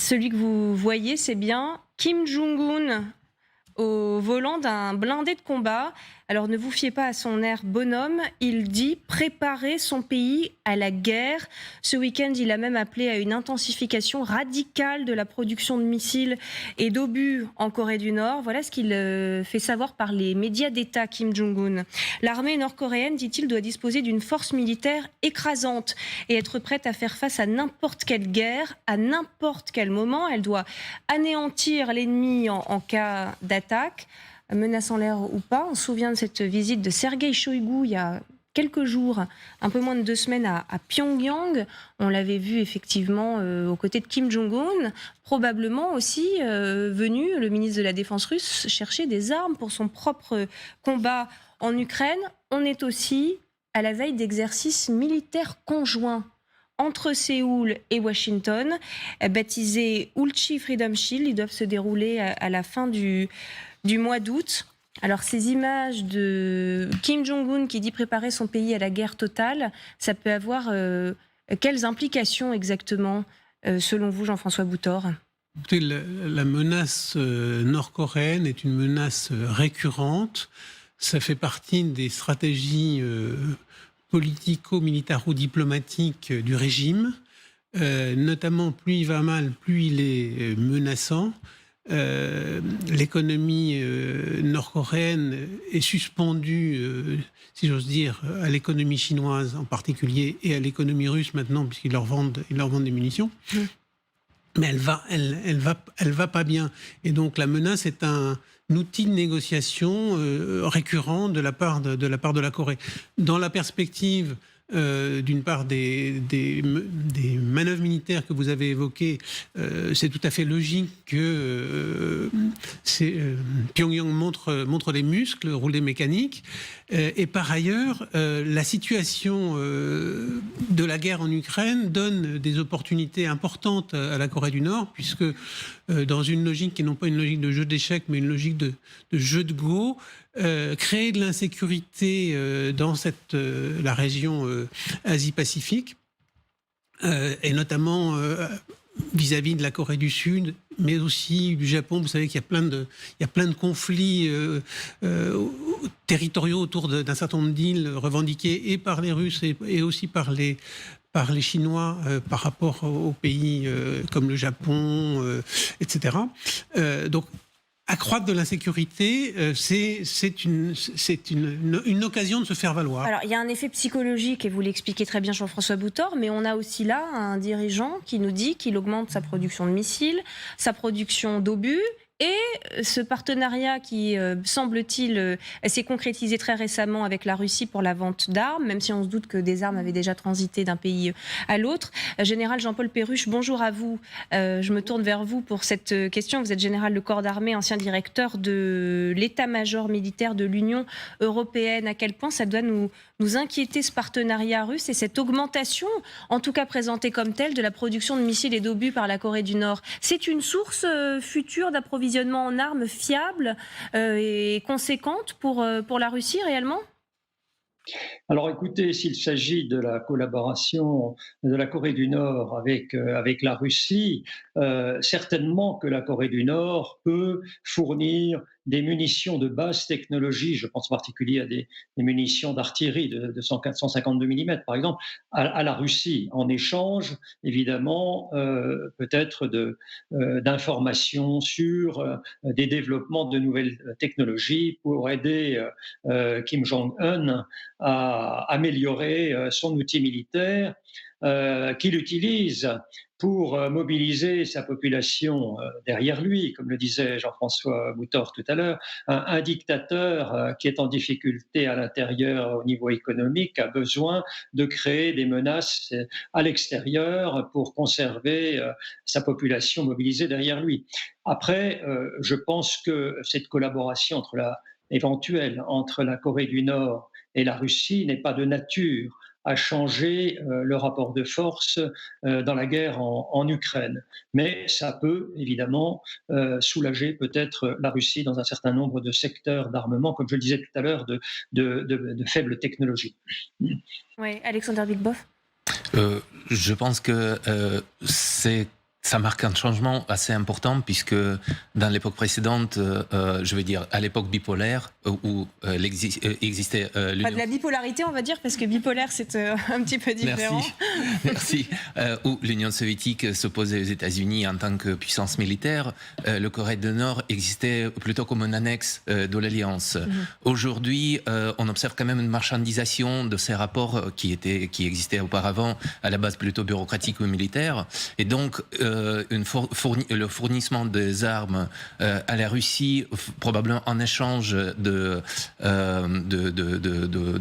Celui que vous voyez, c'est bien Kim Jong-un au volant d'un blindé de combat. Alors ne vous fiez pas à son air bonhomme, il dit préparer son pays à la guerre. Ce week-end, il a même appelé à une intensification radicale de la production de missiles et d'obus en Corée du Nord. Voilà ce qu'il fait savoir par les médias d'État, Kim Jong-un. L'armée nord-coréenne, dit-il, doit disposer d'une force militaire écrasante et être prête à faire face à n'importe quelle guerre, à n'importe quel moment. Elle doit anéantir l'ennemi en cas d'attaque, menaçant l'air ou pas. On se souvient de cette visite de Sergueï Shoigu il y a quelques jours, un peu moins de 2 semaines à Pyongyang. On l'avait vu effectivement aux côtés de Kim Jong-un, probablement aussi venu, le ministre de la Défense russe, chercher des armes pour son propre combat en Ukraine. On est aussi à la veille d'exercices militaires conjoints entre Séoul et Washington, baptisés Ulchi Freedom Shield. Ils doivent se dérouler à la fin du mois d'août. Alors ces images de Kim Jong-un qui dit préparer son pays à la guerre totale, ça peut avoir quelles implications exactement, selon vous, Jean-François Boutor ? Écoutez, la menace nord-coréenne est une menace récurrente. Ça fait partie des stratégies politico-militaro-diplomatiques du régime. Notamment, plus il va mal, plus il est menaçant. L'économie nord-coréenne est suspendue, si j'ose dire, à l'économie chinoise en particulier et à l'économie russe maintenant, puisqu'ils leur vendent des munitions. Mais elle va pas bien. Et donc la menace est un outil de négociation récurrent de la part de la Corée. Dans la perspective d'une part des manœuvres militaires que vous avez évoquées, c'est tout à fait logique que Pyongyang montre les muscles, roule des mécaniques. Et par ailleurs, la situation de la guerre en Ukraine donne des opportunités importantes à la Corée du Nord, puisque dans une logique qui n'est pas une logique de jeu d'échecs, mais une logique de jeu de Go, créer de l'insécurité dans la région Asie-Pacifique, et notamment vis-à-vis de la Corée du Sud, mais aussi du Japon. Vous savez qu'il y a plein de conflits territoriaux autour d'un certain nombre d'îles revendiquées et par les Russes et aussi par les Chinois par rapport aux pays comme le Japon, etc. Donc, accroître de l'insécurité, c'est une occasion de se faire valoir. Alors, il y a un effet psychologique, et vous l'expliquez très bien, Jean-François Boutor, mais on a aussi là un dirigeant qui nous dit qu'il augmente sa production de missiles, sa production d'obus, et ce partenariat qui, semble-t-il, s'est concrétisé très récemment avec la Russie pour la vente d'armes, même si on se doute que des armes avaient déjà transité d'un pays à l'autre. Général Jean-Paul Perruche, bonjour à vous. Je me tourne vers vous pour cette question. Vous êtes général de corps d'armée, ancien directeur de l'état-major militaire de l'Union européenne. À quel point ça doit nous inquiéter, ce partenariat russe et cette augmentation, en tout cas présentée comme telle, de la production de missiles et d'obus par la Corée du Nord? C'est une source future d'approvisionnement en armes fiable et conséquente pour la Russie réellement? Alors écoutez, s'il s'agit de la collaboration de la Corée du Nord avec la Russie, certainement que la Corée du Nord peut fournir des munitions de basse technologie, je pense en particulier à des munitions d'artillerie de 152 mm par exemple, à la Russie, en échange évidemment peut-être d'informations sur des développements de nouvelles technologies pour aider Kim Jong-un à améliorer son outil militaire qu'il utilise pour mobiliser sa population derrière lui, comme le disait Jean-François Boutor tout à l'heure. Un dictateur qui est en difficulté à l'intérieur au niveau économique a besoin de créer des menaces à l'extérieur pour conserver sa population mobilisée derrière lui. Après, je pense que cette collaboration éventuelle entre la Corée du Nord et la Russie n'est pas de nature à changer le rapport de force dans la guerre en Ukraine. Mais ça peut évidemment soulager peut-être la Russie dans un certain nombre de secteurs d'armement, comme je le disais tout à l'heure, de faible technologie. Oui, Alexander Bigboff. Je pense que c'est Ça marque un changement assez important puisque dans l'époque précédente, je veux dire à l'époque bipolaire où existait l'Union... Pas de la bipolarité, on va dire, parce que bipolaire, c'est un petit peu différent. Merci. Où l'Union soviétique s'opposait aux États-Unis en tant que puissance militaire, le Corée du Nord existait plutôt comme un annexe de l'Alliance. Aujourd'hui, on observe quand même une marchandisation de ces rapports qui existaient auparavant à la base plutôt bureaucratique ou militaire. Et donc, le fournissement des armes à la Russie, probablement en échange de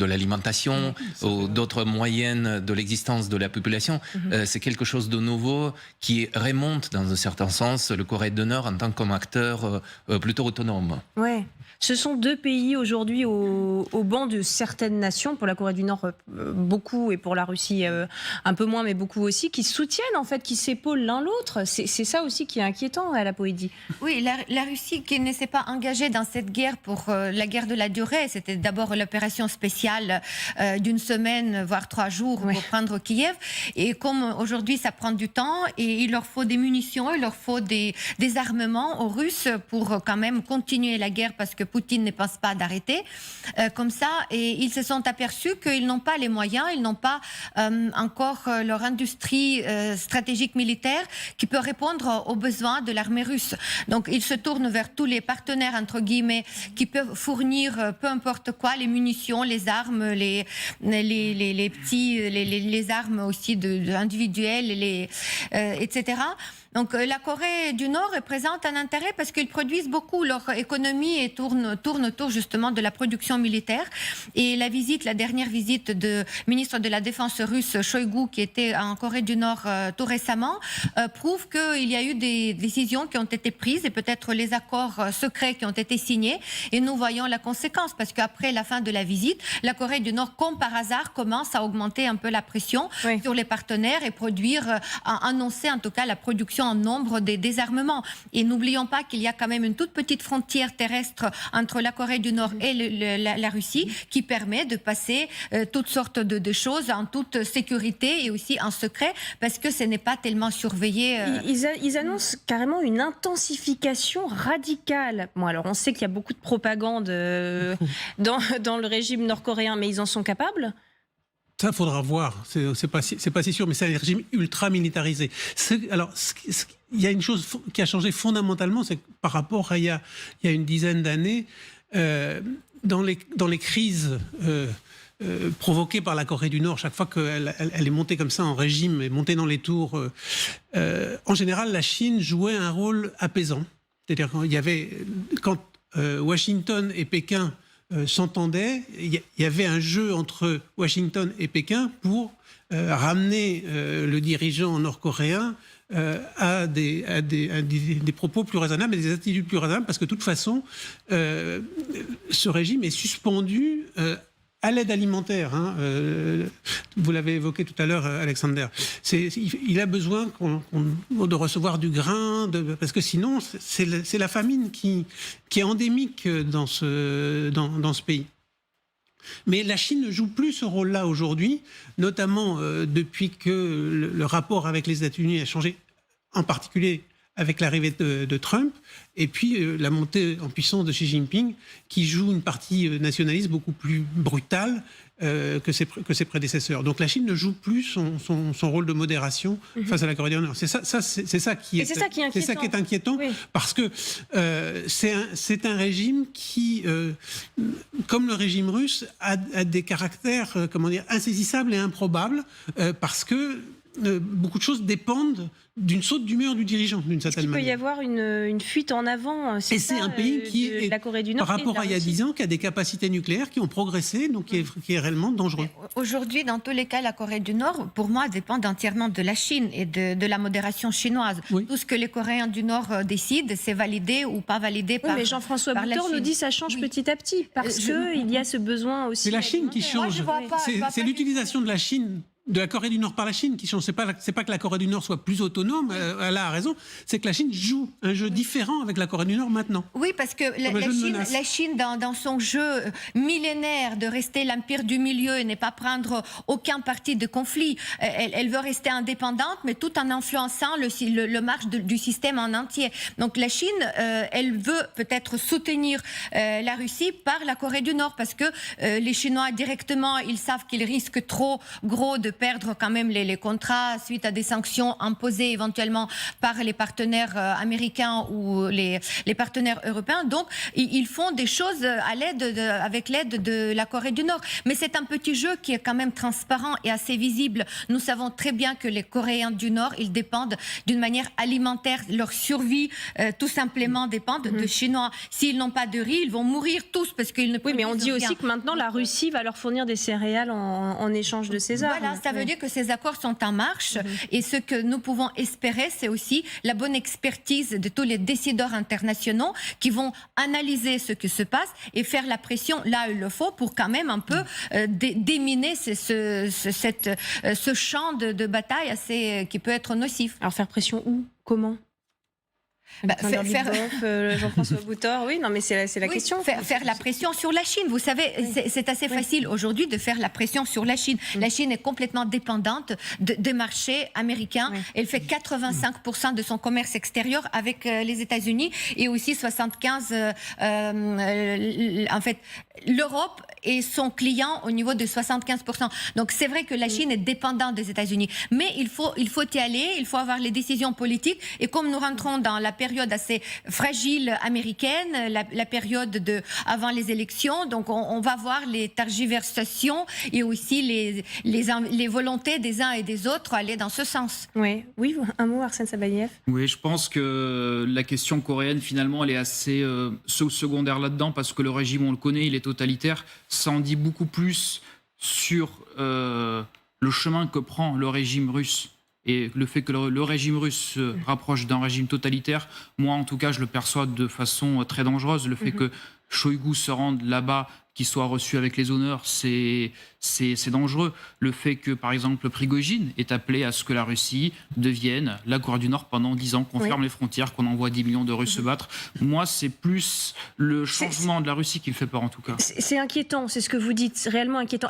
l'alimentation ou d'autres moyens de l'existence de la population, c'est quelque chose de nouveau qui remonte dans un certain sens le Corée du Nord en tant qu'acteur plutôt autonome. Ouais. Ce sont deux pays aujourd'hui au banc de certaines nations, pour la Corée du Nord beaucoup et pour la Russie un peu moins mais beaucoup aussi, qui soutiennent en fait, qui s'épaulent l'un l'autre. C'est ça aussi qui est inquiétant à la Poédie. Oui, la Russie qui ne s'est pas engagée dans cette guerre pour la guerre de la durée, c'était d'abord l'opération spéciale d'une semaine voire 3 jours pour prendre Kiev, et comme aujourd'hui ça prend du temps et il leur faut des munitions, il leur faut des armements aux Russes pour quand même continuer la guerre parce que Poutine ne pense pas d'arrêter comme ça, et ils se sont aperçus qu'ils n'ont pas les moyens, ils n'ont pas encore leur industrie stratégique militaire qui peut répondre aux besoins de l'armée russe. Donc ils se tournent vers tous les partenaires entre guillemets qui peuvent fournir peu importe quoi, les munitions, les armes, les armes aussi individuelles, etc. Donc la Corée du Nord représente un intérêt parce qu'ils produisent beaucoup, leur économie et tourne autour justement de la production militaire. Et la dernière visite du ministre de la Défense russe, Shoigu, qui était en Corée du Nord tout récemment, prouve qu'il y a eu des décisions qui ont été prises et peut-être les accords secrets qui ont été signés. Et nous voyons la conséquence parce qu'après la fin de la visite, la Corée du Nord, comme par hasard, commence à augmenter un peu la pression sur les partenaires et annoncer en tout cas la production en nombre des désarmements. Et n'oublions pas qu'il y a quand même une toute petite frontière terrestre entre la Corée du Nord et la Russie qui permet de passer toutes sortes de choses en toute sécurité et aussi en secret parce que ce n'est pas tellement surveillé. Ils annoncent carrément une intensification radicale. Bon, alors on sait qu'il y a beaucoup de propagande dans le régime nord-coréen, mais ils en sont capables ? Ça, faudra voir. C'est pas si sûr, mais c'est un régime ultra militarisé. Alors, il y a une chose qui a changé fondamentalement, c'est que par rapport à il y a une dizaine d'années, dans les crises provoquées par la Corée du Nord, chaque fois qu'elle est montée comme ça en régime et montée dans les tours, en général, la Chine jouait un rôle apaisant. C'est-à-dire quand Washington et Pékin s'entendaient, il y avait un jeu entre Washington et Pékin pour ramener le dirigeant nord-coréen à des propos plus raisonnables et des attitudes plus raisonnables, parce que de toute façon, ce régime est suspendu à l'aide alimentaire. Vous l'avez évoqué tout à l'heure, Alexander. Il a besoin de recevoir du grain, parce que sinon, c'est la famine qui est endémique dans ce pays. Mais la Chine ne joue plus ce rôle-là aujourd'hui, notamment depuis que le rapport avec les États-Unis a changé, en particulier avec l'arrivée de Trump, et puis la montée en puissance de Xi Jinping, qui joue une partie nationaliste beaucoup plus brutale que ses prédécesseurs. Donc la Chine ne joue plus son rôle de modération face à la Corée du Nord. C'est ça qui est inquiétant, oui. Parce que c'est un régime qui, comme le régime russe, a des caractères insaisissables et improbables, parce que beaucoup de choses dépendent d'une saute d'humeur du dirigeant, d'une certaine manière. Il peut y avoir une fuite en avant. C'est un pays qui est, la Corée du Nord, par rapport à il y a 10 ans, qui a des capacités nucléaires qui ont progressé, donc qui est réellement dangereux. Aujourd'hui, dans tous les cas, la Corée du Nord, pour moi, dépend entièrement de la Chine et de la modération chinoise. Oui. Tout ce que les Coréens du Nord décident, c'est validé ou pas validé par la Chine. Mais Jean-François Boutor nous dit que ça change petit à petit, parce qu'il y a ce besoin aussi. C'est la Chine qui change. C'est l'utilisation de la Chine de la Corée du Nord par la Chine qui change. C'est pas que la Corée du Nord soit plus autonome, elle a raison, c'est que la Chine joue un jeu différent avec la Corée du Nord maintenant. Oui, parce que la Chine dans son jeu millénaire de rester l'empire du milieu et ne pas prendre aucun parti de conflit, elle veut rester indépendante, mais tout en influençant le marche du système en entier. Donc la Chine, elle veut peut-être soutenir la Russie par la Corée du Nord, parce que les Chinois directement, ils savent qu'ils risquent trop gros de perdre quand même les contrats suite à des sanctions imposées éventuellement par les partenaires américains ou les partenaires européens. Donc, ils font des choses avec l'aide de la Corée du Nord. Mais c'est un petit jeu qui est quand même transparent et assez visible. Nous savons très bien que les Coréens du Nord, ils dépendent d'une manière alimentaire. Leur survie, tout simplement, dépend de Chinois. S'ils n'ont pas de riz, ils vont mourir tous parce qu'ils ne produisent rien. Oui, mais on dit aussi que maintenant, la Russie va leur fournir des céréales en échange de ces armes. Voilà, ça veut dire que ces accords sont en marche. Et ce que nous pouvons espérer, c'est aussi la bonne expertise de tous les décideurs internationaux qui vont analyser ce qui se passe et faire la pression là où il le faut pour quand même un peu déminer ce champ de bataille qui peut être nocif. Alors faire pression où? Comment? Jean-François Boutor, oui, non, mais c'est la question. Faire la pression sur la Chine. Vous savez, c'est assez facile aujourd'hui de faire la pression sur la Chine. La Chine est complètement dépendante des marchés américains. Elle fait 85% de son commerce extérieur avec les États-Unis et aussi 75%. En fait, l'Europe est son client au niveau de 75%. Donc c'est vrai que la Chine est dépendante des États-Unis. Mais il faut y aller, il faut avoir les décisions politiques. Et comme nous rentrons dans la période assez fragile américaine, la période avant les élections, donc on va voir les tergiversations et aussi les volontés des uns et des autres aller dans ce sens. Oui, un mot, Arsène Sabaïev. Oui, je pense que la question coréenne, finalement, elle est assez secondaire là-dedans, parce que le régime, on le connaît, il est totalitaire. Ça en dit beaucoup plus sur le chemin que prend le régime russe. Et le fait que le régime russe se rapproche d'un régime totalitaire, moi en tout cas je le perçois de façon très dangereuse. Le fait que Shoigu se rende là-bas, qu'il soit reçu avec les honneurs, c'est dangereux. Le fait que, par exemple, Prigojine est appelé à ce que la Russie devienne la Corée du Nord pendant 10 ans, qu'on ferme les frontières, qu'on envoie 10 millions de Russes se battre. Moi, c'est plus le changement de la Russie qui me fait peur, en tout cas. C'est inquiétant, c'est ce que vous dites, réellement inquiétant.